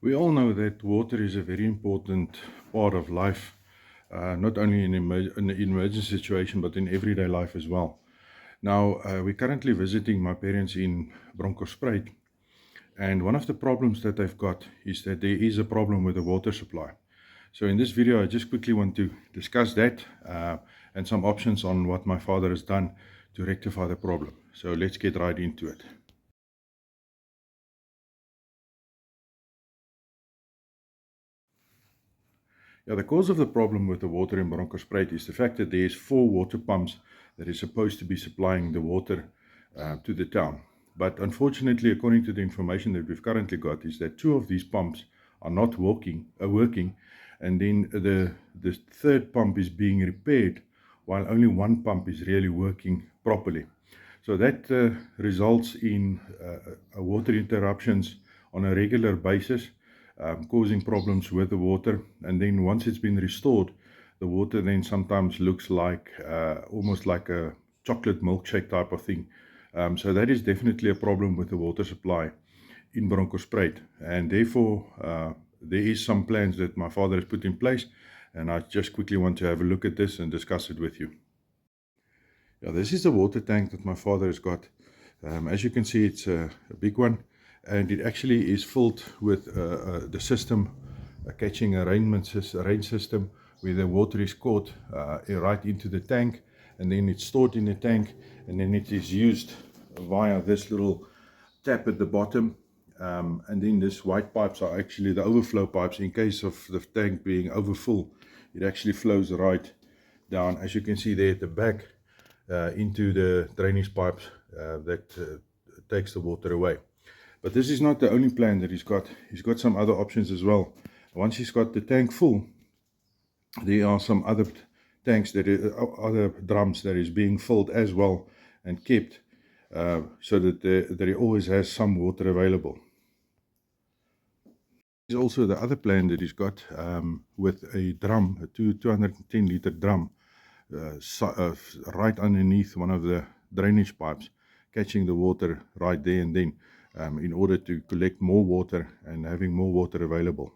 We all know that water is a very important part of life, not only in an emergency situation, but in everyday life as well. Now, we're currently visiting my parents in Bronkhorstspruit, and one of the problems that they've got is that there is a problem with the water supply. So in this video, I just quickly want to discuss that and some options on what my father has done to rectify the problem. So let's get right into it. Yeah, the cause of the problem with the water in Bronkhorstspruit is the fact that there's 4 water pumps that is supposed to be supplying the water to the town. But unfortunately, according to the information that we've currently got, is that 2 of these pumps are not working, and then the third pump is being repaired, while only 1 pump is really working properly. So that results in water interruptions on a regular basis, causing problems with the water. And then once it's been restored, the water then sometimes looks like almost like a chocolate milkshake type of thing. So that is definitely a problem with the water supply in Bronkhorstspruit. And therefore, there is some plans that my father has put in place. And I just quickly want to have a look at this and discuss it with you. Yeah, this is the water tank that my father has got. As you can see, it's a big one, and it actually is filled with the system, catching a rain system, where the water is caught right into the tank, and then it's stored in the tank, and then it is used via this little tap at the bottom. And then these white pipes are actually the overflow pipes. In case of the tank being overfull, it actually flows right down, as you can see there at the back, into the drainage pipes that takes the water away. But this is not the only plan that he's got. He's got some other options as well. Once he's got the tank full, there are some other tanks, other drums that is being filled as well and kept so that he always has some water available. There's also the other plan that he's got with a drum, a 210 liter drum, right underneath one of the drainage pipes, catching the water right there and then, in order to collect more water and having more water available.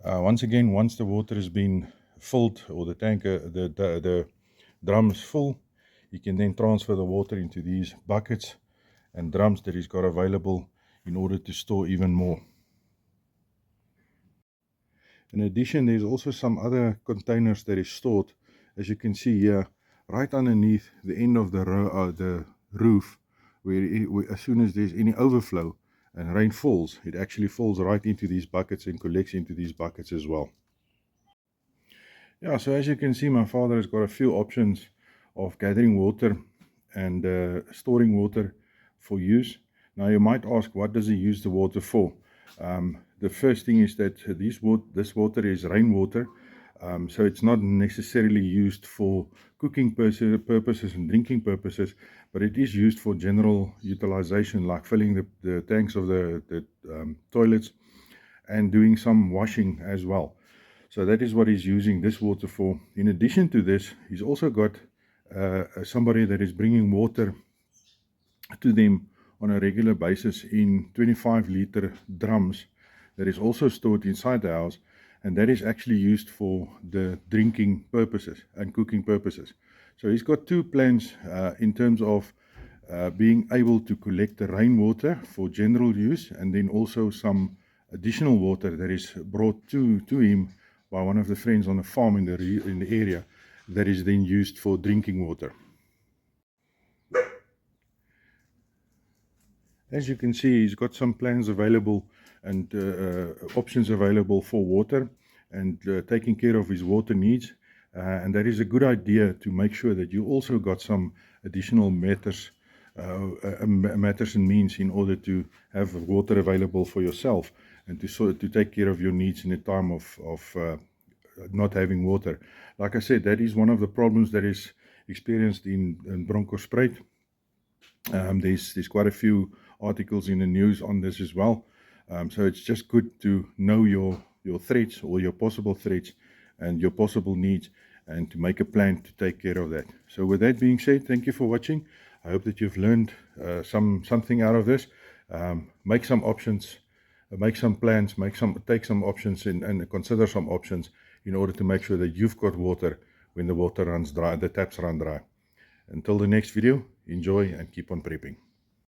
Once again, once the water has been filled, or the tanker, the drum is full, you can then transfer the water into these buckets and drums that he's got available in order to store even more. In addition, there's also some other containers that is stored, as you can see here, right underneath the end of the roof, where as soon as there's any overflow and rain falls, it actually falls right into these buckets and collects into these buckets as well. Yeah, so as you can see, my father has got a few options of gathering water and storing water for use. Now you might ask, what does he use the water for? The first thing is that this water is rainwater, so it's not necessarily used for cooking purposes and drinking purposes, but it is used for general utilization, like filling the tanks of the toilets and doing some washing as well. So that is what he's using this water for. In addition to this, he's also got somebody that is bringing water to them on a regular basis in 25 liter drums that is also stored inside the house, and that is actually used for the drinking purposes and cooking purposes. So he's got 2 plans in terms of being able to collect the rainwater for general use, and then also some additional water that is brought to him by one of the friends on a farm in the area, that is then used for drinking water. As you can see, he's got some plans available and options available for water and taking care of his water needs. And that is a good idea, to make sure that you also got some additional matters and means in order to have water available for yourself and to take care of your needs in a time of not having water. Like I said, that is one of the problems that is experienced in Bronkhorstspruit. There's quite a few articles in the news on this as well. So it's just good to know your threats, or your possible threats and your possible needs, and to make a plan to take care of that. So with that being said, thank you for watching. I hope that you've learned something out of this. Make some options make some plans, take some options and consider some options in order to make sure that you've got water when the water runs dry, the taps run dry. Until the next video, enjoy and keep on prepping.